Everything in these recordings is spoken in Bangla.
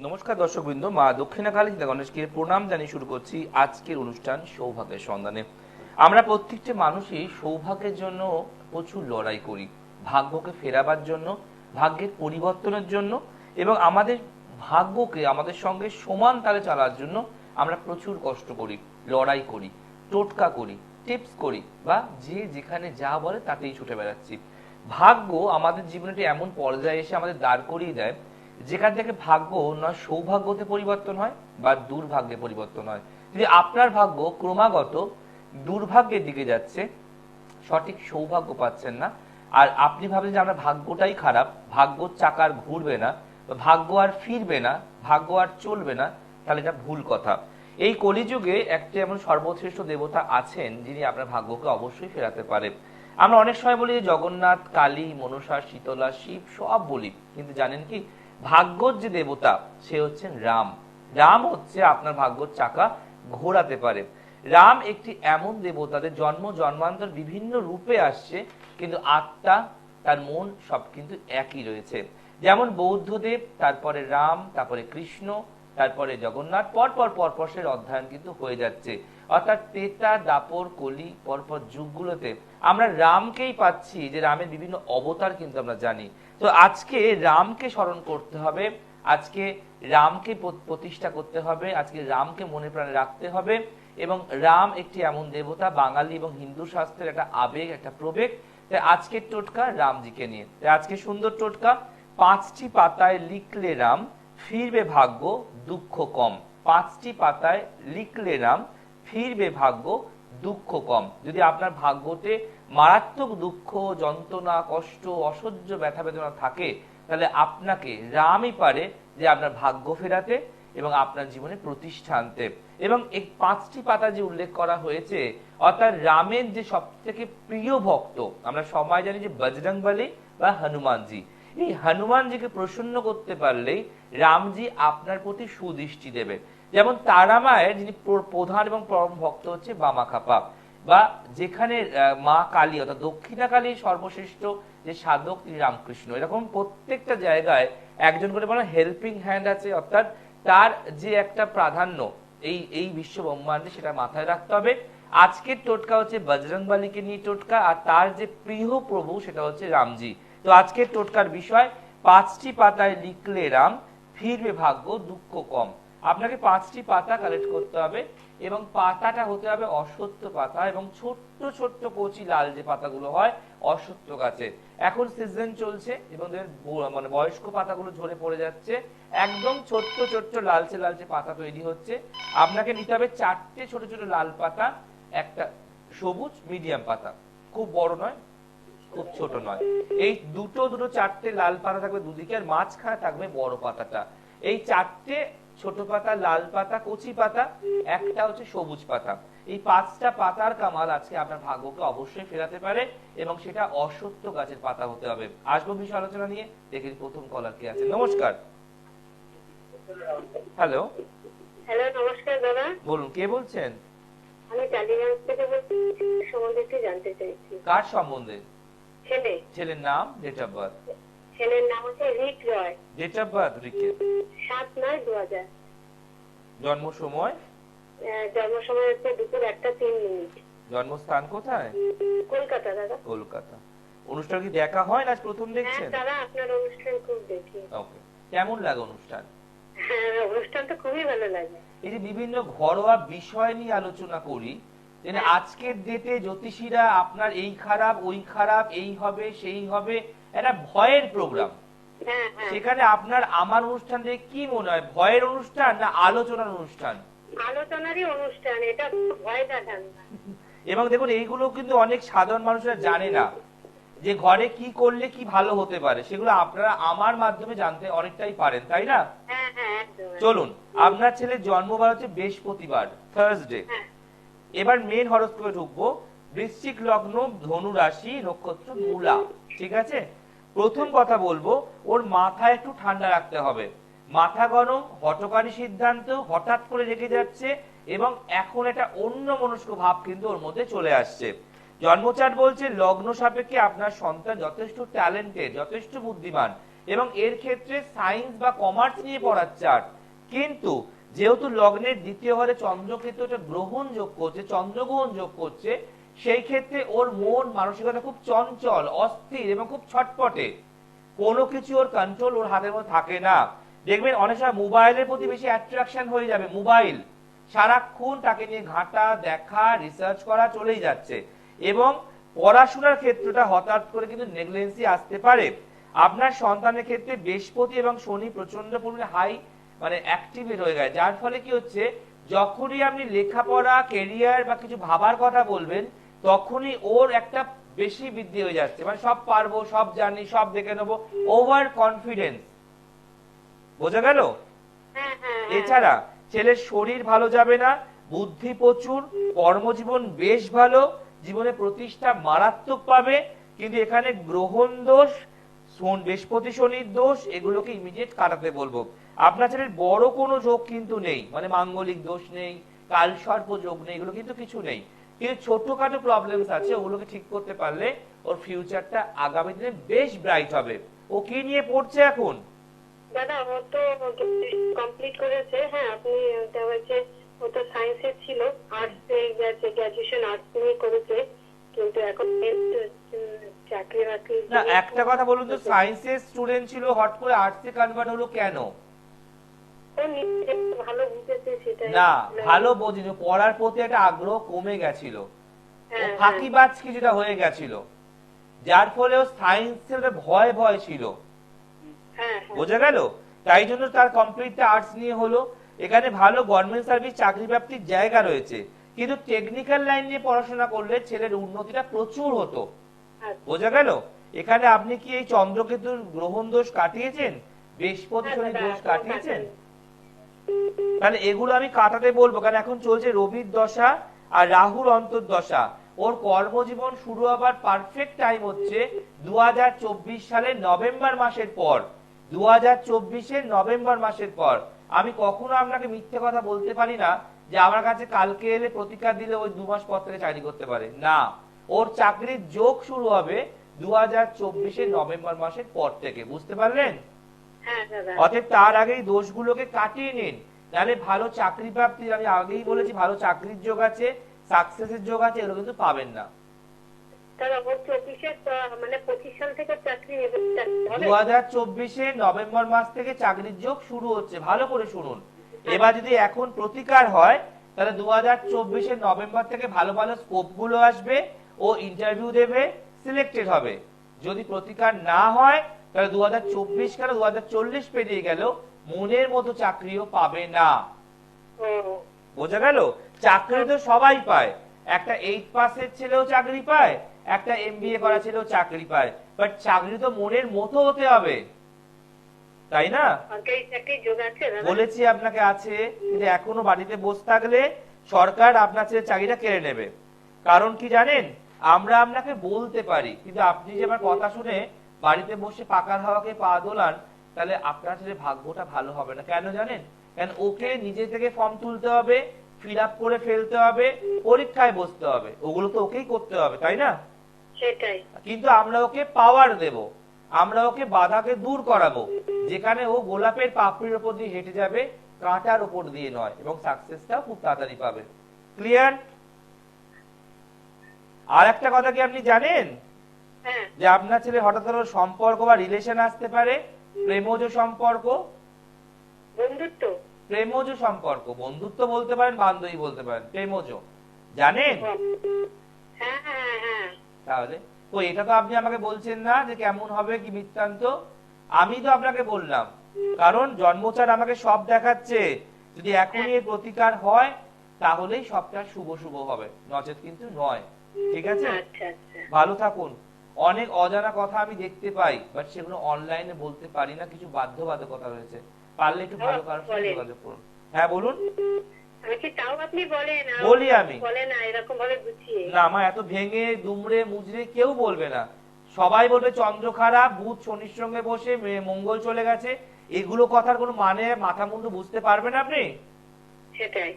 নমস্কার দর্শকবৃন্দ, মা দক্ষিণাকালী গণেশকে প্রণাম জানিয়ে শুরু করছি আজকের অনুষ্ঠান সৌভাগ্যের সন্ধানে। আমরা প্রত্যেকটি মানুষই সৌভাগ্যের জন্য প্রচুর লড়াই করি, ভাগ্যকে ফেরাবার জন্য, ভাগ্যের পরিবর্তনের জন্য এবং আমাদের ভাগ্যকে আমাদের সঙ্গে সমান তালে চালার জন্য আমরা প্রচুর কষ্ট করি, লড়াই করি, টোটকা করি, টিপস করি বা যে যেখানে যা বলে তাতেই ছুটে বেড়াচ্ছি। ভাগ্য আমাদের জীবনে এমন পর্যায়ে এসে আমাদের দাঁড় করিয়ে দেয় যেখান থেকে ভাগ্য নয় সৌভাগ্যতে পরিবর্তন হয় বা দুর্ভাগ্যে পরিবর্তন হয়। যদি আপনার ভাগ্য ক্রমাগত দুর্ভাগ্যের দিকে যাচ্ছে, সঠিক সৌভাগ্য পাচ্ছেন না, আর আপনি ভাবেন যে আপনার ভাগ্যটাই খারাপ, ভাগ্যর চাকার ঘুরবে না, ভাগ্য আর ফিরবে না, ভাগ্য আর চলবে না, তাহলে এটা ভুল কথা। এই কলিযুগে একটি এমন সর্বশ্রেষ্ঠ দেবতা আছেন যিনি আপনার ভাগ্যকে অবশ্যই ফেরাতে পারে। আমরা অনেক সময় বলি যে জগন্নাথ, কালী, মনসা, শীতলা, শিব সব বলি, কিন্তু জানেন কি ভাগ্যর যে দেবতা সে হচ্ছেন রাম। রাম হচ্ছে আপনার ভাগ্যর চাকা ঘোরাতে পারে। রাম একটি এমন দেবতা যে জন্ম জন্মান্তর বিভিন্ন রূপে আসছে, কিন্তু আত্মা তার মন সব কিন্তু একই রয়েছে। যেমন বৌদ্ধদেব, তারপরে রাম, তারপরে কৃষ্ণ, তারপরে জগন্নাথ, পরপর পরপর সে অধ্যয়ন কিন্তু হয়ে যাচ্ছে। অর্থাৎ ত্রেতা, দাপর, কলি, পরপর যুগগুলোতে আমরা রামকেই পাচ্ছি, যে রামের বিভিন্ন অবতার কিন্তু আমরা জানি। তো আজকে রামকে স্মরণ করতে হবে, আজকে রামকে প্রতিষ্ঠা করতে হবে, আজকে রামকে মনে প্রাণে রাখতে হবে। এবং রাম একটি এমন দেবতা, বাঙালি এবং হিন্দু শাস্ত্রের একটা আবেগ, একটা প্রবেগ। তাই আজকের টোটকা রামজিকে নিয়ে। তাই আজকে সুন্দর টোটকা, 5টি পাতায় লিখলে রাম, ফিরবে ভাগ্য দুঃখ কম। 5টি পাতায় লিখলে রাম, ফিরবে ভাগ্য দুঃখ কম। যদি আপনার ভাগ্যতে মারাত্মক দুঃখ, যন্ত্রণা, কষ্ট, অসহ্য ব্যথা বেদনা থাকে, তাহলে আপনাকে রামই পারে যে আপনার ভাগ্য ফেরাতে এবং আপনার জীবনে প্রতিষ্ঠা আনতে। এবং এই 5টি পাতা যে উল্লেখ করা হয়েছে, অর্থাৎ রামের যে সব থেকে প্রিয় ভক্ত, আমরা সবাই জানি যে বজরংবলী বা হনুমানজি। এই হনুমানজিকে প্রসন্ন করতে পারলেই রামজি আপনার প্রতি সুদৃষ্টি দেবে। যেমন তারা মায়ের যিনি প্রধান এবং পরম ভক্ত হচ্ছে বামাখাপা, বা যেখানে মা কালী অর্থাৎ দক্ষিণা কালী সর্বশ্রেষ্ঠ যে সাধক তিনি রামকৃষ্ণ। এরকম প্রত্যেকটা জায়গায় একজন করে বলা হেল্পিং হ্যান্ড আছে, অর্থাৎ তার যে একটা প্রাধান্য এই এই বিশ্ব ব্রহ্মাণ্ডে, সেটা মাথায় রাখতে হবে। আজকের টোটকা হচ্ছে বজরংবলীকে নিয়ে টোটকা, আর তার যে প্রিয় প্রভু সেটা হচ্ছে রামজি। তো আজকের টোটকার বিষয়, 5টি পাতায় লিখলে রাম, ফিরবে ভাগ্য দুঃখ কম। আপনাকে 5টি পাতা কালেক্ট করতে হবে এবং পাতাটা হতে হবে অশ্বত্থ পাতা, এবং ছোট্ট ছোট্ট কচি লাল যে পাতাগুলো হয় অশ্বত্থ গাছের। এখন সিজন চলছে এবং মানে বয়স্ক পাতাগুলো ঝরে পড়ে যাচ্ছে, একদম ছোট্ট ছোট্ট লালচে লালচে পাতা তৈরি হচ্ছে। আপনাকে নিতে হবে 4টে ছোট ছোট লাল পাতা, একটা সবুজ মিডিয়াম পাতা, খুব বড় নয় খুব ছোট নয়। এই দুটো 4টে লাল পাতা থাকবে দুদিকে, আর মাঝখানে থাকবে বড় পাতাটা। এই 4টে ছোট পাতা, লাল পাতা, কচি পাতা, একটা হচ্ছে সবুজ পাতা। এই 5টা পাতার কামাল আজকে আপনার ভাগ্যকে অবশ্যই ফেরাতে পারে, এবং সেটা অশ্বত্থ গাছের পাতা হতে হবে। আসবো বিষয় আলোচনা নিয়ে। দেখি প্রথম কলার কে আছে। নমস্কার। হ্যালো। হ্যালো, নমস্কার দাদা। বলুন, কে বলছেন? আমি টালিগঞ্জ থেকে বলছি, সম্বন্ধে একটু জানতে চাইছি। কার সম্বন্ধে? ছেলে। ছেলের নাম, ডেট অফ বার্থ? ছেলের নাম হচ্ছে Rik Roy. Date of birth রিকের? 7/9/2000। জন্ম সময়? জন্ম সময় হচ্ছে দুপুর 1:03। জন্মস্থান কোথায়? কলকাতা দাদা। কলকাতা। অনুষ্ঠান কি দেখা হয় না প্রথম দেখছেন? হ্যাঁ দাদা, আপনার অনুষ্ঠান খুব দেখি। ওকে, কেমন লাগে অনুষ্ঠান? হ্যাঁ, অনুষ্ঠানটা খুবই ভালো লাগে। এই যে বিভিন্ন ঘরোয়া বিষয় নিয়ে আলোচনা করি, যে আজকের ডেটে জ্যোতিষীরা আপনার এই খারাপ ওই খারাপ, এই হবে সেই হবে, একটা ভয়ের প্রোগ্রাম। সেখানে আপনার আমার অনুষ্ঠান দেখে কি মনে হয়, ভয়ের অনুষ্ঠান না আলোচনার অনুষ্ঠান? আলোচনারই অনুষ্ঠান, এটা ভয় দেখান না। এবং দেখুন, এইগুলো কিন্তু অনেক সাধারণ মানুষরা জানে না যে ঘরে কি করলে কি ভালো হতে পারে, সেগুলো আপনারা আমার মাধ্যমে জানতে অনেকটাই পারেন, তাই না? চলুন, আপনার ছেলের জন্মবার হচ্ছে বৃহস্পতিবার, থার্সডে। এবার মেন হরোস্কোপে ঢুকবো। বৃশ্চিক লগ্ন, ধনু রাশি, নক্ষত্র মূলা। ঠিক আছে, প্রথম কথা বলবো, ওর মাথা একটু ঠান্ডা রাখতে হবে। মাথা গরম, হঠকারী সিদ্ধান্ত, হঠাৎ করে রেগে যাচ্ছে, এবং এখন একটা অন্য মনস্ক ভাব কিন্তু ওর মধ্যে চলে আসছে। জন্মচার্ট বলছে লগ্ন সাপেক্ষে আপনার সন্তান যথেষ্ট ট্যালেন্টেড, যথেষ্ট বুদ্ধিমান, এবং এর ক্ষেত্রে সায়েন্স বা কমার্স নিয়ে পড়ার চার্ট। কিন্তু যেহেতু লগ্নের দ্বিতীয় ঘরে চন্দ্রকেতু একটা গ্রহণ যোগ করছে, চন্দ্রগ্রহণ যোগ করছে, সেই ক্ষেত্রে ওর মন মানসিকতা খুব চঞ্চল, অস্থির এবং খুব ছটপটে। কোনো কিছু ওর কন্ট্রোল ওর হাতের মধ্যে থাকে না। দেখবেন অনেক সময় মোবাইলের প্রতি বেশি অ্যাট্রাকশন হয়ে যাবে, মোবাইল সারাক্ষণ তাকে নিয়ে ঘাঁটা, দেখা, রিসার্চ করা চলেই যাচ্ছে। এবং পড়াশোনার ক্ষেত্রটা হঠাৎ করে কিন্তু নেগলিজেন্সি আসতে পারে। আপনার সন্তানের ক্ষেত্রে বৃহস্পতি এবং শনি প্রচন্ড পরিমাণে হাই মানে অ্যাক্টিভেট হয়ে গেছে, যার ফলে কি হচ্ছে, যখনই আপনি লেখাপড়া, কেরিয়ার বা কিছু ভাবার কথা বলবেন, তখনই ওর একটা বেশি বৃদ্ধি হয়ে যাচ্ছে, মানে সব পারবো, সব জানি, সব দেখে নেবো, ওভার কনফিডেন্স। বোঝা গেল? এছাড়া ছেলের শরীর ভালো যাবে না, বুদ্ধি প্রচুর, কর্মজীবন বেশ ভালো, জীবনে প্রতিষ্ঠা মারাত্মক পাবে। কিন্তু এখানে গ্রহণ দোষ, বৃহস্পতি শনির দোষ, এগুলোকে ইমিডিয়েট কাটাতে বলবো। আপনার ছেলের বড় কোনো যোগ কিন্তু নেই, মানে মাঙ্গলিক দোষ নেই, কালসর্প যোগ নেই, এগুলো কিন্তু কিছু নেই। কিন্তু ছোটখাটো প্রবলেমস আছে, ওগুলোকে ঠিক করতে পারলে ওর ফিউচারটা আগামী দিনে বেশ ব্রাইট হবে। ও কি নিয়ে পড়ছে এখন? দাদা ও তো কমপ্লিট করেছে। হ্যাঁ, আপনি ওটা হচ্ছে ও তো সায়েন্সের ছিল, আর্টসে গেছে, গ্রাজুয়েশন আর্টস নিয়ে করেছে, কিন্তু এখন চাকরি বাকরি না, একটা কথা বলুন তো, সায়েন্সের স্টুডেন্ট ছিল, হট করে আর্টসে কনভার্ট হলো কেন? ও নিজে ভালো বুঝেছে সেটাই। না, ভালো বোঝেনি, পড়ার প্রতি একটা আগ্রহ কমে গেছিল, ও হ্যাঁ, ফাঁকিবাজ কিছুটা হয়ে গেছিল, যার ফলে ও সায়েন্সের ভয় ভয় ছিল। হ্যাঁ, বোঝা গেল? তাই জন্য তার কমপ্লিট আর্টস নিয়ে হলো। এখানে ভালো গভর্নমেন্ট সার্ভিস চাকরি প্রাপ্তির জায়গা রয়েছে, কিন্তু টেকনিক্যাল লাইন নিয়ে পড়াশোনা করলে ছেলের উন্নতিটা প্রচুর হতো। বোঝা গেল? এখানে আপনি কি এই চন্দ্রকেতুর গ্রহণ দোষ কাটিয়েছেন, বৃহস্পতি শনি দোষ কাটিয়েছেন? তাহলে এগুলো আমি কাটাতে বলবো, কারণ এখন চলছে রবির দশা আর রাহুর অন্তর্দশা। ওর কর্মজীবন শুরু হবার পারফেক্ট টাইম হচ্ছে 2024 সালের নভেম্বর মাসের পর। 2024-এর নভেম্বর মাসের পর। আমি কখনো আপনাকে মিথ্যে কথা বলতে পারি না যে আমার কাছে কালকে এলে প্রতিকার দিলে ওই 2 মাস পর থেকে চাকরি করতে পারে না। ওর চাকরির যোগ শুরু হবে 2024-এর নভেম্বর মাসের পর থেকে। বুঝতে পারলেন? অতএব তার আগেই দোষগুলোকে কাটিয়ে নিন, নাহলে ভালো চাকরি প্রাপ্তির, আমি আগেই বলেছি, ভালো চাকরির যোগ আছে, সাকসেসের যোগ আছে, এগুলো কিন্তু পাবেন না। মানে 25 সাল থেকে চাকরি নেবে। 2024-এর নভেম্বর মাস থেকে চাকরির যোগ শুরু হচ্ছে, ভালো করে শুনুন। এবার যদি এখন প্রতিকার হয়, তাহলে 2024-এর নভেম্বর থেকে ভালো ভালো স্কোপ গুলো আসবে, ও ইন্টারভিউ দেবে, সিলেক্টেড হবে। যদি প্রতিকার না হয়, তাহলে 2024 কেন 2040 পেরিয়ে গেল, মনের মতো চাকরিও পাবে না। বোঝা গেল? চাকরি তো সবাই পায়, একটা 8 পাসের ছেলেও চাকরি পায়, একটা এমবিএ করা ছেলেও চাকরি পায়, বাট চাকরি তো মনের মতো হতে হবে, তাই না? বলেছি আপনাকে আছে, কিন্তু এখনো বাড়িতে বসে থাকলে সরকার আপনার ছেলে চাকরিটা কেড়ে নেবে। কারণ কি জানেন, আমরা আপনাকে বলতে পারি, কিন্তু আপনি যে আমার কথা শুনে বাড়িতে বসে পাকার হাওয়াকে পা দোলান, তাহলে আপনার ছেলে ভাগ্যটা ভালো হবে না। কেন জানেন? কারণ ওকে নিজে থেকে ফর্ম তুলতে হবে, ফিল আপ করে ফেলতে হবে, পরীক্ষায় বসতে হবে, ওগুলো তো ওকেই করতে হবে, তাই না? সেটাই। কিন্তু আমরা ওকে পাওয়ার দেব, আমরা ওকে বাধাকে দূর করাবো, যেখানে ও গোলাপের পাপড়ির উপর দিয়ে হেঁটে যাবে, কাঁটার উপর দিয়ে নয়, এবং সাকসেসটাও খুব তাড়াতাড়ি পাবে। ক্লিয়ার? আর একটা কথা কি আপনি জানেন, যে আপনার ছেলে হঠাৎ করে সম্পর্ক বা রিলেশন আসতে পারে, প্রেমজ সম্পর্ক, বন্ধুত্ব, প্রেমজ সম্পর্ক, বন্ধুত্ব বলতে পারেন, বান্ধবী বলতে পারেন, প্রেমজ, জানেন? তাহলে তো এটা তো আপনি আমাকে বলছেন না যে কেমন হবে কি বৃত্তান্ত, আমি তো আপনাকে বললাম, কারণ জন্মচার আমাকে সব দেখাচ্ছে। যদি এখনই এর প্রতিকার হয়, তাহলেই সবটা শুভ শুভ হবে, নচেত কিন্তু নয়। ঠিক আছে? ভালো থাকুন। অনেক অজানা কথা আমি দেখতে পাই, বাট সেগুলো অনলাইনে বলতে পারি না, কিছু বাধ্যবাধকতা রয়েছে। পারলে একটু ভালো কারোর সাথে যোগাযোগ করুন। হ্যাঁ বলুন। বলি আমি না, আমার এত ভেঙে দুমড়ে মুজড়ে কেউ বলবে না। সবাই বলবে চন্দ্র খারাপ, বুধ শনির সঙ্গে বসে মঙ্গল চলে গেছে, এগুলো কথার কোনো মানে মাথা মুন্ডু বুঝতে পারবেন আপনি? সেটাই।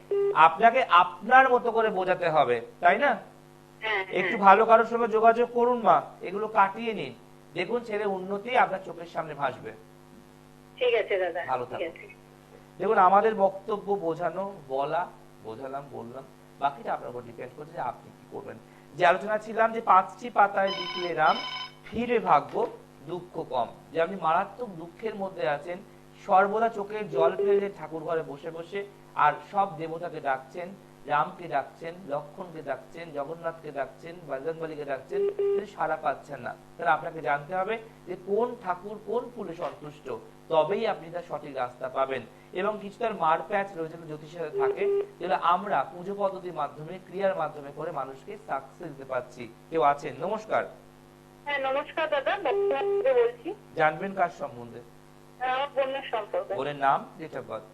আপনাকে আপনার মতো করে বোঝাতে হবে, তাই না? একটু ভালো কারোর সঙ্গে যোগাযোগ করুন মা, এগুলো কাটিয়ে নিন। দেখুন ছেলে উন্নতি আপনার চোখের সামনে ভাসবে। ঠিক আছে দাদা, ভালো ঠিক থাকুন। আছে। দেখুন আমাদের বক্তব্য বোঝানো, বলা, বোঝালাম, বললাম, বাকিটা আপনার উপর ডিপেন্ড করছে যে আপনি কি করবেন। যে আলোচনা ছিলাম যে 5টি পাতায় লিখলে রাম, ফিরে ভাগ্য, দুঃখ কম। যে আপনি মারাত্মক দুঃখের মধ্যে আছেন, সর্বদা চোখের জল ফেলে ঠাকুর ঘরে বসে বসে আর সব দেবতাকে ডাকছেন, রামকে ডাকছেন, লক্ষণকে ডাকছেন, জগন্নাথকে ডাকছেন, বজরংবলীকে ডাকছেন, কিন্তু সাড়া পাচ্ছেন না। তাহলে আপনাকে জানতে হবে যে কোন ঠাকুর কোন ফুলে সন্তুষ্ট, তবেই আপনি তার সঠিক রাস্তা পাবেন। এবং কিছু তার মার প্যাচ রয়েছে জ্যোতিষের থাকে, যেগুলো আমরা পুজো পদ্ধতির মাধ্যমে, ক্রিয়ার মাধ্যমে করে মানুষকে সাকসেস দিতে পারছি। কেউ আছেন? নমস্কার। হ্যাঁ নমস্কার দাদা, বর্ধমান থেকে বলছি। জানবেন কার সম্বন্ধে? আমার বোনের সম্পর্কে। ওর নাম, ডেট অফ বার্থ?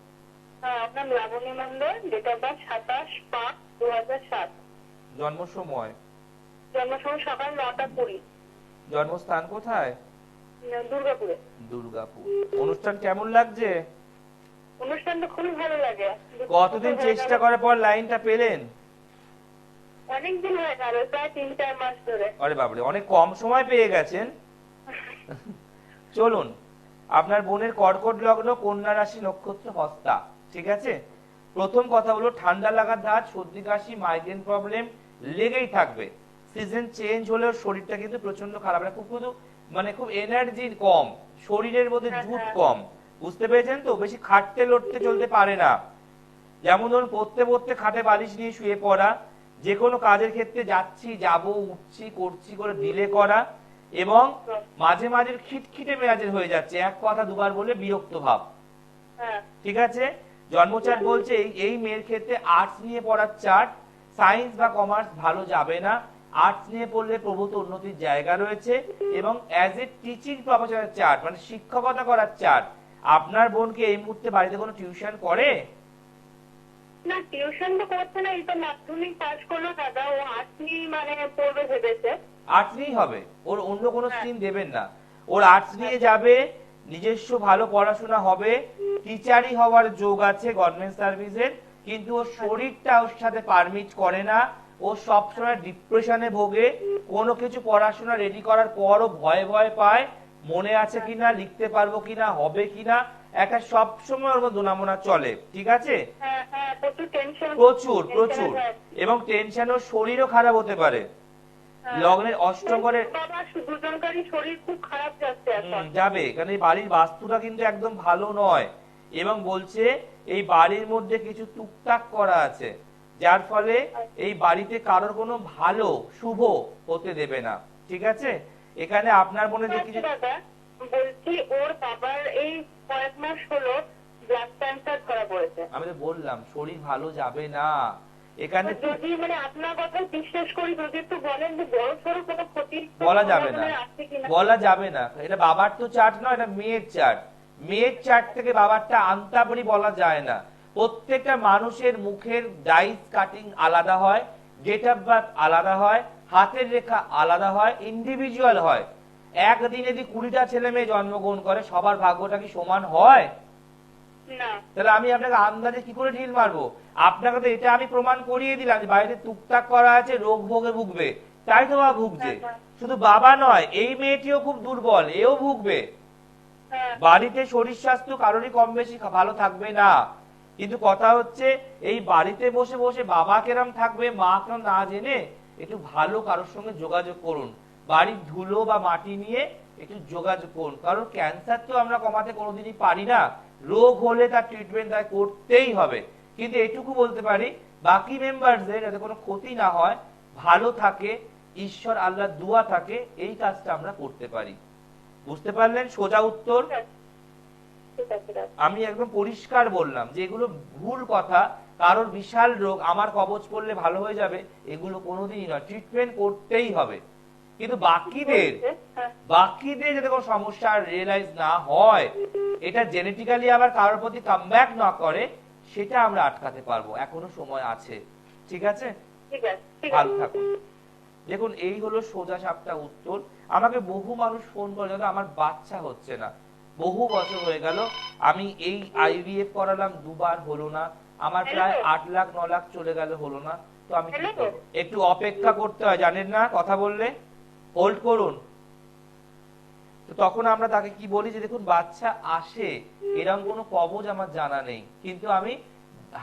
আপনার Labani Mondal, date of birth 27/5/2007। জন্ম সময়? জন্ম সময় সকাল 9টা 20। জন্মস্থান কোথায়? দুর্গাপুরে। দুর্গাপুর। অনুষ্ঠান কেমন লাগছে? অনুষ্ঠানটা খুবই ভালো লাগে। কতদিন চেষ্টা করার পর লাইনটা পেলেন? অনেকদিন হয়ে গেল, প্রায় 3-4 মাস ধরে। আরে বাবরে, অনেক কম সময় পেয়ে গেছেন। চলুন, আপনার বোনের কর্কট লগ্ন, কন্যা রাশি, নক্ষত্র হস্তা। ঠিক আছে, প্রথম কথা হলো ঠান্ডা লাগার ধাত, সর্দি কাশি, মাইগ্রেন প্রবলেম লেগেই থাকবে। সিজন চেঞ্জ হলেও শরীরটা কিন্তু প্রচন্ড খারাপ, মানে খুব এনার্জি কম, শরীরের মধ্যে জুট কম। বুঝতে পেরেছেন তো? বেশি খাটতে লড়তে চলতে পারে না। যেমন ধরুন পড়তে পড়তে খাটে বালিশ নিয়ে শুয়ে পড়া, যে কোনো কাজের ক্ষেত্রে যাচ্ছি, যাব, উঠছি, করছি করে ডিলে করা, এবং মাঝে মাঝে খিটখিটে মেজাজের হয়ে যাচ্ছে, এক কথা দুবার বলে বিরক্ত ভাব। ঠিক আছে, জন্মচার্ট বলছে এই মেয়ের ক্ষেত্রে আর্টস নিয়ে পড়ার চার্ট, সায়েন্স বা কমার্স ভালো যাবে না। আর্টস নিয়ে পড়লে প্রভূত উন্নতির জায়গা রয়েছে, এবং অ্যাজ এ টিচিং প্রফেশনের চার্ট, মানে শিক্ষকতা করার চার্ট। আপনার বোনকে এই মুহূর্তে বাড়িতে কোনো টিউশন করে? না, টিউশন তো করছে না, এই তো মাধ্যমিক পাস করলো দাদা, ও আর্টস নিয়ে মানে পড়বে ভেবেছে। আর্টস নিয়েই হবে, ওর অন্য কোনো স্ট্রিম দেবেন না। ওর আর্টস নিয়ে যাবে, নিজস্ব ভালো পড়াশোনা হবে, টিচারই হওয়ার যোগ আছে গভর্নমেন্ট সার্ভিসের, কিন্তু ওর শরীরটা ওর সাথে পারমিট করে না। ও সবসময় ডিপ্রেশনে ভোগে, কোনো কিছু পড়াশোনা রেডি করার পরও ভয় ভয় পায়, মনে আছে কিনা, লিখতে পারবো কিনা, হবে কিনা, একটা সবসময় ওর মধ্যে দোনামোনা চলে। ঠিক আছে, প্রচুর প্রচুর, এবং টেনশন, ওর শরীরও খারাপ হতে পারে। লগ্নের অষ্টম ঘরে দুজনকারই শরীর খুব খারাপ যাচ্ছে এখন। যাবে, কারণ এই বাড়ির বাস্তুটা কিন্তু একদম ভালো নয়, এবং বলছে এই বাড়ির মধ্যে কিছু টুকটাক করা আছে, যার ফলে এই বাড়িতে কারোর কোনো ভালো শুভ হতে দেবে না। ঠিক আছে, এখানে আপনার মনে যে কিছু বলছি, ওর বাবার এই কয়েক মাস হলো ব্লাড ক্যান্সার ধরা পড়েছে। আমি তো বললাম শরীর ভালো যাবে না। এখানে যদি মানে আপনার কথা বিশ্বাস করি, যদি একটু বলেন যে বড় সড়ো কোনো ক্ষতি বলা যাবে না, বলা যাবে না। এটা বাবার তো চার্ট নয়, এটা মেয়ের চার্ট। মেয়ের চার্ট থেকে বাবারটা আনতে পারি বলা যায় না। প্রত্যেকটা মানুষের মুখের ডাইস কাটিং আলাদা হয়, ডেট অফ বার্থ আলাদা হয়, হাতের রেখা আলাদা হয়, ইন্ডিভিজুয়াল হয়। একদিনে যদি 20টা ছেলে মেয়ে জন্মগ্রহণ করে, সবার ভাগ্যটা কি সমান হয়? না। তাহলে আমি আপনাকে আন্দাজে কি করে ঢিল মারবো? আপনাকে তো এটা আমি প্রমাণ করিয়ে দিলাম যে বাড়িতে টুকটাক করা আছে, রোগ ভোগে ভুগবে, তাই তো বাবা ভুগছে। শুধু বাবা নয়, এই মেয়েটিও খুব দুর্বল, এও ভুগবে। বাড়িতে শরীর স্বাস্থ্য কারোরই কম বেশি ভালো থাকবে না, কিন্তু কথা হচ্ছে এই বাড়িতে বসে বসে বাবা কেরম থাকবে, মা কেরম না জেনে একটু ভালো কারোর সঙ্গে যোগাযোগ করুন। বাড়ির ধুলো বা মাটি নিয়ে একটু যোগাযোগ করুন, কারণ ক্যান্সার তো আমরা কমাতে কোনোদিনই পারি না। রোগ হলে তার ট্রিটমেন্ট তাই করতেই হবে। কিন্তু এটুকু বলতে পারি, বাকি মেম্বারদের যাতে কোনো ক্ষতি না হয়, ভালো থাকে, ঈশ্বর আল্লাহ দোয়া থাকে, এই কাজটা আমরা করতে পারি। বুঝতে পারলেন? সোজা উত্তর। আমি একদম পরিষ্কার বললাম যে এগুলো ভুল কথা। কারোর বিশাল রোগ আমার কবচ করলে ভালো হয়ে যাবে, এগুলো কোনোদিনই নয়, ট্রিটমেন্ট করতেই হবে। কিন্তু বাকিদের যাতে কোনো সমস্যা রিয়েলাইজ না হয়, এটা জেনেটিক্যালি আবার কারোর প্রতি কামব্যাক না করে, সেটা আমরা আটকাতে পারবো, এখনো সময় আছে। ঠিক আছে, ভালো থাকুন। দেখুন, এই হলো সোজা সাপটা উত্তর। আমাকে বহু মানুষ ফোন করে, আমার বাচ্চা হচ্ছে না, বহু বছর হয়ে গেল, আমি এই আইভিএফ করালাম, 2বার হলো না, আমার প্রায় 8 লাখ 9 লাখ চলে গেল, হলো না, তো আমি কি করব? একটু অপেক্ষা করতে হয়, জানেন না? কথা বললে হোল্ড করুন। তো তখন আমরা তাকে কি বলি যে দেখুন বাচ্চা আসে, এরকম কোনো কবজ আমার জানা নেই, কিন্তু আমি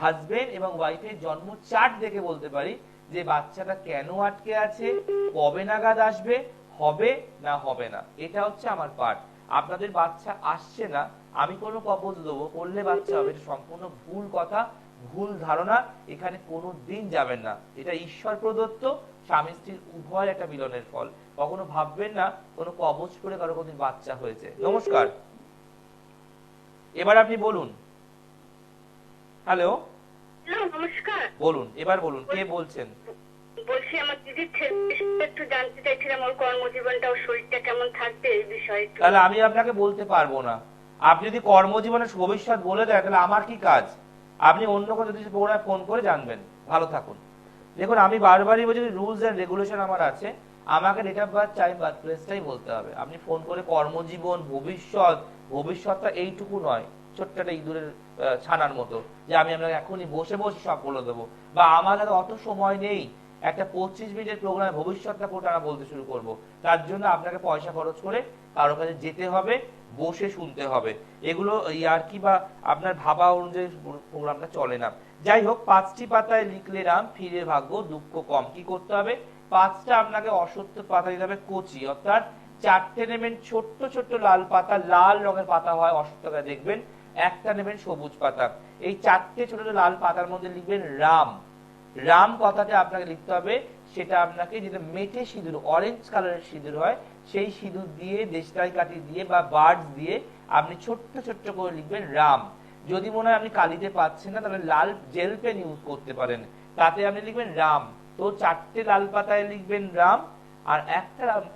হাজবেন্ড এবং ওয়াইফের জন্ম চার্ট দেখে বলতে পারি যে বাচ্চাটা কেন আটকে আছে, কবে নাগাদ আসবে, হবে না হবে না। এটা হচ্ছে আমার পার্ট। আপনাদের বাচ্চা আসছে না, আমি কোনো কবজ দেবো করলে বাচ্চা হবে, এটা সম্পূর্ণ ভুল কথা, ভুল ধারণা। এখানে কোনো দিন যাবেন না, এটা ঈশ্বর প্রদত্ত স্বামী স্ত্রীর উভয় একটা মিলনের ফল। কখনো ভাববেন না কোনো কবজ করে কারো কোনদিন বাচ্চা হয়েছে। নমস্কার, এবার আপনি বলুন। হ্যালো, নমস্কার। বলুন, এবার বলুন, কে বলছেন? বলছি আমার দিদির ছেলে, একটু জানতে চাইছিলাম ওর কর্মজীবনটা, ওর শরীরটা কেমন থাকবে এই বিষয়ে একটু। তাহলে আমি আপনাকে বলতে পারবো না। আপনি যদি কর্মজীবনের ভবিষ্যৎ বলে দেন তাহলে আমার কি কাজ? আপনি অন্য কোনো যদি ফোন করে জানবেন। ভালো থাকুন। দেখুন, আমি বারবারই বলছি রুলস এন্ড রেগুলেশন আমার আছে, আমাকে date of birth, time, birth প্লেসটাই বলতে হবে। আপনি ফোন করে কর্মজীবন, ভবিষ্যৎ, ভবিষ্যৎটা এইটুকু নয় ছোট্ট একটা ইঁদুরের ছানার মতো যে আমি আপনাকে এখনই বসে বসে সব বলে দেবো, বা আমার কাছে অত সময় নেই একটা 25 মিনিটের প্রোগ্রামে ভবিষ্যৎটা পুরোটা আমরা বলতে শুরু করব। তার জন্য আপনাকে পয়সা খরচ করে কারো কাছে যেতে হবে, বসে শুনতে হবে। এগুলো ইয়ার্কি বা আপনার ভাবা অনুযায়ী প্রোগ্রামটা চলে না। যাই হোক, 5টি পাতায় লিখলে রাম, ফিরে ভাগ্য, দুঃখ কম। কি করতে হবে? 5টা আপনাকে অসত্য পাতা দিতে হবে কচি, অর্থাৎ 4টে নেবেন ছোট্ট ছোট্ট লাল পাতা, লাল রঙের পাতা হয় অসত্যটা দেখবেন, একটা নেবেন সবুজ পাতা। এই 4টে ছোট ছোট লাল পাতার মধ্যে লিখবেন রাম। রাম কথাটা আপনাকে লিখতে হবে, সেটা আপনাকে যেটা মেটে সিঁদুর, অরেঞ্জ কালারের সিঁদুর হয়, সেই সিঁদুর দিয়ে, দেশলাই কাঠি দিয়ে বা বার্ডস দিয়ে আপনি ছোট্ট ছোট্ট করে লিখবেন রাম। যদি মনে হয় আপনি কালিতে পাচ্ছেন না, তাহলে লাল জেল পেন ইউজ করতে পারেন, তাতে আপনি লিখবেন রাম। তো 4টে লাল পাতায় লিখবেন রাম, আর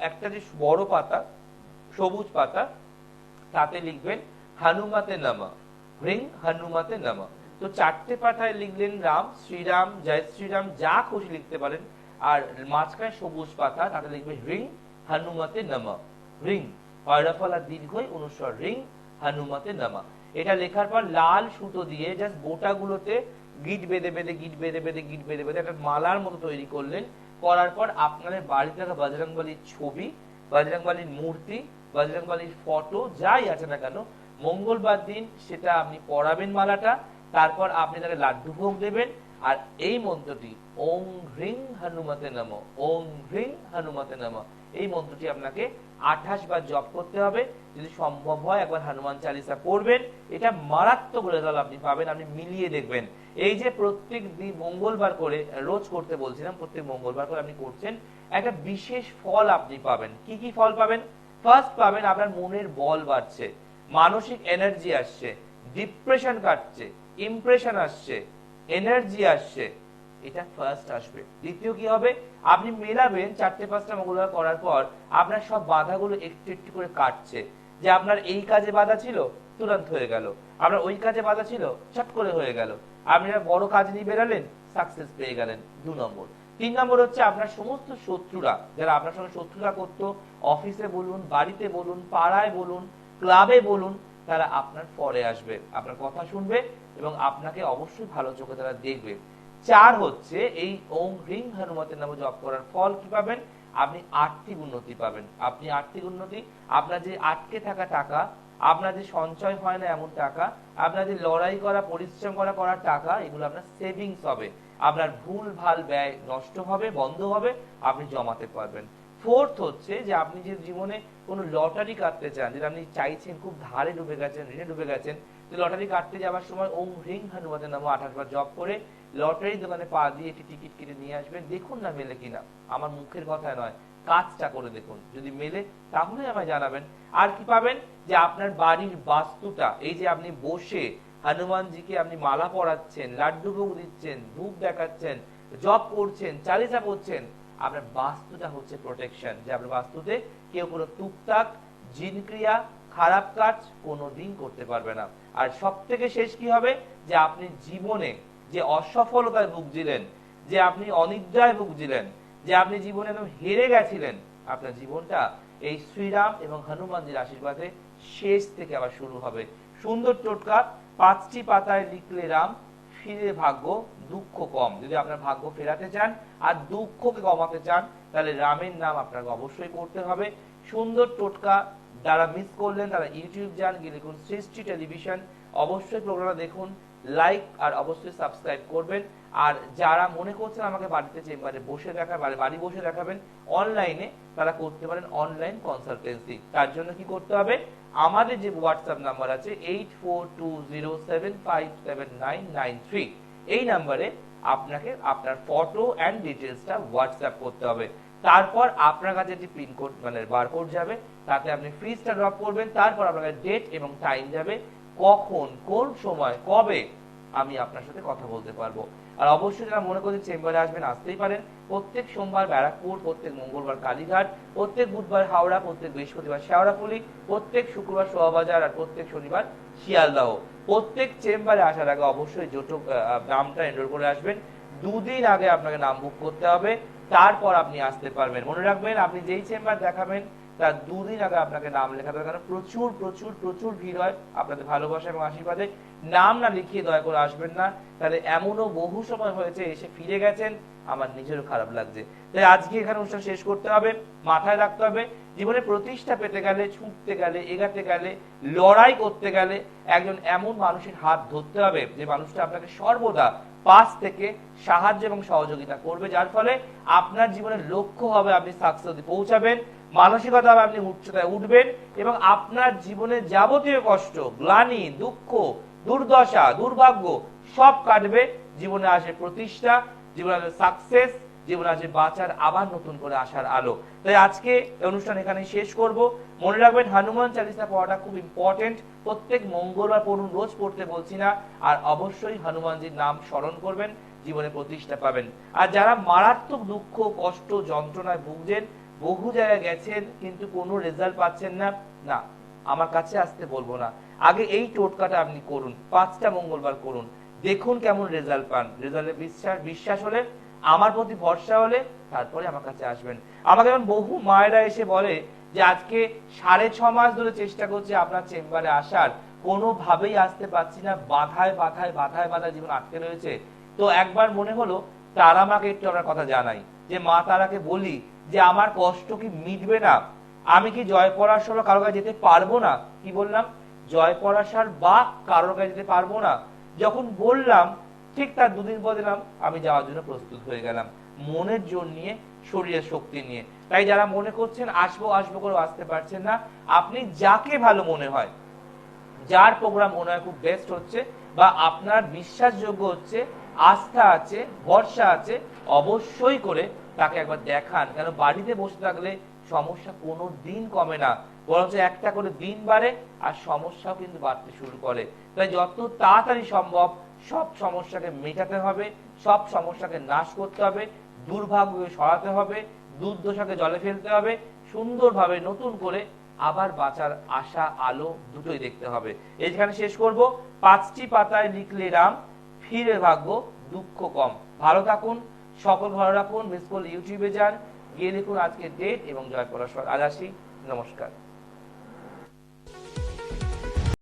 একটা যে বড় পাতা, সবুজ পাতা, তাতে লিখবেন হনুমতে নমঃ, হ্রিং হনুমতে নমঃ। তো 4টে পাতায় লিখলেন রাম, শ্রীরাম, জয় শ্রীরাম, যা খুশি লিখতে পারেন। আর মাঝখানে সবুজ পাতা, তাতে লিখবে হ্রিং হনুমতে নমঃ। হ্রিং হয়রফলা দীর্ঘই অনুস্বর, হ্রিং হনুমতে নমঃ। এটা লেখার পর লাল সুতো দিয়ে জাস্ট গোটাগুলোতে গিট বেঁধে বেঁধে গিট বেঁধে বেঁধে গিট বেঁধে বেঁধে একটা মালার মতো তৈরি করলেন। করার পর আপনাদের বাড়ি থাকা বজরংবলীর ছবি, বজরংবলীর মূর্তি, বজরংবলীর ফটো যাই আছে না কেন, মঙ্গলবার দিন সেটা আপনি পড়াবেন মালাটা। তারপর আপনি তাকে লাড্ডু ভোগ দেবেন, আর এই মন্ত্রটি ওং হ্রিং হনুমতে নমঃ, ওং হ্রিং হনুমতে নমঃ, এই মন্ত্রটি আপনাকে 28 বার জপ করতে হবে। যদি সম্ভব হয় একবার হনুমান চালিসা পড়বেন, এটা মারাত্মক রেজাল্ট আপনি পাবেন। আপনি মিলিয়ে দেখবেন, এই যে প্রত্যেক দিন মঙ্গলবার করে রোজ করতে বলছিলাম, প্রত্যেক মঙ্গলবার করে আপনি করছেন, একটা বিশেষ ফল আপনি পাবেন। কি কি ফল পাবেন? ফার্স্ট পাবেন আপনার মনের বল বাড়ছে, মানসিক এনার্জি আসছে, ডিপ্রেশন কাটছে, ইমপ্রেশন আসছে, এনার্জি আসছে, এটা ফার্স্ট আসবে। দ্বিতীয় কি হবে? আপনি মেলাবেন 4টে 5টা মঙ্গলবার করার পর আপনার সব বাধাগুলো একটু একটু করে কাটছে। যে আপনার এই কাজে বাধা ছিল, তুরন্ত হয়ে গেল। আপনার ওই কাজে বাধা ছিল, চট করে হয়ে গেল। আপনি একটা বড় কাজ নিয়ে বেরালেন, সাকসেস পেয়ে গেলেন। 2 নম্বর। 3 নম্বর হচ্ছে আপনার সমস্ত শত্রুরা, যারা আপনার সঙ্গে শত্রুতা করতো, অফিসে বলুন, বাড়িতে বলুন, পাড়ায় বলুন, ক্লাবে বলুন, তারা আপনার পরে আসবে, আপনার কথা শুনবে এবং আপনাকে অবশ্যই ভালো চোখে তারা দেখবে। 4 হচ্ছে এই ওং হ্রিং হনুমতে নমঃ জপ করার ফল কি পাবেন? আপনি আর্থিক উন্নতি পাবেন। আপনি আর্থিক উন্নতি, আপনার যে আটকে থাকা টাকা, আপনার যে সঞ্চয় হয় না এমন টাকা, আপনার যে লড়াই করা, পরিশ্রম করার টাকা, এগুলো আপনার সেভিংস হবে। আপনার ভুল ভাল ব্যয় নষ্ট হবে, বন্ধ হবে, আপনি জমাতে পারবেন। 4th হচ্ছে যে আপনি যে জীবনে কোনো লটারি কাটতে চান, যেটা আপনি চাইছেন, খুব ধারে ডুবে গেছেন, ঋণে ডুবে গেছেন, তো লটারি কাটতে যাওয়ার সময় ওং হ্রিং হনুমতে নমঃ 28 বার জপ করে লটারি দোকানে পা দিয়ে একটি টিকিট কেটে নিয়ে আসবেন। দেখুন না মেলে কিনা, আমার মুখের কথা নয়, কাজটা করে দেখুন। যদি মেলে তাহলে আমায় জানাবেন। আর কি পাবেন? যে আপনার বাড়ির বাস্তুটা, এই যে আপনি বসে হনুমানজিকে আপনি মালা পরাচ্ছেন, লাড্ডু ভোগ দিচ্ছেন, ধূপ দেখাচ্ছেন, জপ করছেন, চালিসা পড়ছেন, আপনার বাস্তুটা হচ্ছে প্রোটেকশন। যে আপনার বাস্তুতে কেউ কোনো টুকটাক জিন ক্রিয়া, খারাপ কাজ কোনোদিন করতে পারবে না। আর সব থেকে শেষ কি হবে? যে আপনি জীবনে যে অসফলতায় ভুগছিলেন, যে আপনি অনিদ্রায় ভুগছিলেন, যে আপনি জীবনে একদম হেরে গেছিলেন, আপনার জীবনটা এই শ্রীরাম এবং হনুমানজির আশীর্বাদে শেষ থেকে আবার শুরু হবে। সুন্দর টোটকা, 5টি পাতায় লিখলে রাম, ফিরে ভাগ্য, দুঃখ কম। যদি আপনার ভাগ্য ফেরাতে চান আর দুঃখকে কমাতে চান, তাহলে রামের নাম আপনাকে অবশ্যই করতে হবে। সুন্দর টোটকা, যারা মিস করলেন তারা ইউটিউব যান, গিয়ে লিখুন সৃষ্টি টেলিভিশন, অবশ্যই প্রোগ্রামটা দেখুন, লাইক আর অবশ্যই সাবস্ক্রাইব করবেন। আর যারা মনে করছেন আমাকে বাড়িতে চেম্বারে বসে বাড়ি বসে দেখাবেন অনলাইনে, তারা করতে পারেন অনলাইন কনসালটেন্সি। তার জন্য কি করতে হবে, আমাদের যে হোয়াটসঅ্যাপ নাম্বার আছে 8420757993, এই নাম্বারে আপনাকে আপনার ফটো অ্যান্ড ডিটেলসটা হোয়াটসঅ্যাপ করতে হবে। তারপর আপনার কাছে যে পিনকোড মানে বারকোড যাবে, তাতে আপনি ফিজটা ড্রপ করবেন। তারপর আপনার কাছে ডেট এবং টাইম যাবে, কখন কোন সময় কবে আমি আপনার সাথে কথা বলতে পারবো। আর অবশ্যই যারা মনে করছেন চেম্বারে আসবেন, আসতেই পারেন। প্রত্যেক সোমবার ব্যারাকপুর, প্রত্যেক মঙ্গলবার কালীঘাট, প্রত্যেক বুধবার হাওড়া, প্রত্যেক বৃহস্পতিবার শেওড়াফুলি, প্রত্যেক শুক্রবার শোভাবাজার আর প্রত্যেক শনিবার শিয়ালদাহ। প্রত্যেক চেম্বারে আসার আগে অবশ্যই জোটক নামটা এনরোল করে আসবেন। দুদিন আগে আপনাকে নাম বুক করতে হবে, তারপর আপনি আসতে পারবেন। মনে রাখবেন, আপনি যেই চেম্বার দেখাবেন তার দুদিন আগে আপনাকে নাম লেখাতে হবে, কারণ প্রচুর প্রচুর প্রচুর ভিড় হয়। আপনাদের ভালোবাসা এবং আশীর্বাদে নাম না লিখিয়ে দয়া করে আসবেন না, তাহলে এমনও বহু সময় হয়েছে এসে ফিরে গেছেন, আমার নিজেরও খারাপ লাগছে। তাই আজকে এখানে অনুষ্ঠান শেষ করতে হবে। মাথায় রাখতে হবে, জীবনে প্রতিষ্ঠা পেতে গেলে, ছুটতে গেলে, এগাতে গেলে, লড়াই করতে গেলে একজন এমন মানুষের হাত ধরতে হবে যে মানুষটা আপনাকে সর্বদা পাশ থেকে সাহায্য এবং সহযোগিতা করবে, যার ফলে আপনার জীবনের লক্ষ্য হবে আপনি সাকসেসে পৌঁছাবেন, মানসিকতা হবে আপনি উচ্চতায় উঠবেন এবং আপনার জীবনের যাবতীয় কষ্ট, গ্লানি, দুঃখ, দুর্দশা, দুর্ভাগ্য সব কাটবে। জীবনে আসে প্রতিষ্ঠা, জীবনে আসে সাকসেস, জীবনে আসে বাঁচার আবার নতুন করে আসার আলো। তাই আজকে অনুষ্ঠান এখানে শেষ করব। মনে রাখবেন, হনুমান চালিসা পড়াটা খুব ইম্পর্টেন্ট। প্রত্যেক মঙ্গলবার পড়ুন, রোজ পড়তে বলছি না। আর অবশ্যই হনুমানজির নাম স্মরণ করবেন, জীবনে প্রতিষ্ঠা পাবেন। আর যারা মারাত্মক দুঃখ, কষ্ট, যন্ত্রণায় ভুগছেন, বহু জায়গায় গেছেন কিন্তু কোনো রেজাল্ট পাচ্ছেন না, না আমার কাছে আসতে বলবো না, আগে এই টোটকাটা আপনি করুন, 5টা মঙ্গলবার করুন, দেখুন কেমন রেজাল্ট পান। রেজাল্টে বিশ্বাস হলে, আমার প্রতি ভরসা হলে তারপরে আমার কাছে আসবেন। আমাকে যেমন বহু মায়েরা এসে বলে যে আজকে 6.5 মাস ধরে চেষ্টা করছে আপনার চেম্বারে আসার, কোনোভাবেই আসতে পারছি না, বাধায় বাধায় বাধায় বাধায় জীবন আটকে রয়েছে। তো একবার মনে হলো তারা মাকে একটু আমার কথা জানাই, যে মা তারাকে বলি যে আমার কষ্ট কি মিটবে না, আমি কি জয় পরাশর কারো কাছে যেতে পারবো না। কি বললাম, জয় পরাশর বা কারোর কাছে যেতে পারবো না। যখন বললাম ঠিক তার দুদিন পর দিলাম আমি যাওয়ার জন্য প্রস্তুত হয়ে গেলাম, মনের জোর নিয়ে, শরীরের শক্তি নিয়ে। তাই যারা মনে করছেন আসবো আসবো করে আসতে পারছেন না, আপনি যাকে ভালো মনে হয়, যার প্রোগ্রাম মনে হয় খুব বেস্ট হচ্ছে বা আপনার বিশ্বাসযোগ্য হচ্ছে, আস্থা আছে, ভরসা আছে, অবশ্যই করে তাকে একবার দেখান। কেন বাড়িতে বসে থাকলে সমস্যা কোনো দিন কমে না, বরঞ্চ একটা করে দিন বাড়ে আর সমস্যাও কিন্তু বাড়তে শুরু করে। তাই যত তাড়াতাড়ি সম্ভব সব সমস্যাকে মেটাতে হবে, সব সমস্যাকে নাশ করতে হবে, দুর্ভাগ্যকে সরাতে হবে, দুর্দশাকে জলে ফেলতে হবে, সুন্দরভাবে নতুন করে আবার বাঁচার আশা আলো দুটোই দেখতে হবে। এইখানে শেষ করব। 5টি পাতায় লিখলে রাম, ফিরে ভাগ্য, দুঃখ কম। ভালো থাকুন, সকল ভালো রাখুন। মিস কল ইউটিউবে যান, গিয়ে লিখুন আজকে ডেট এবং জয় পরাশর। আজ আসি, নমস্কার।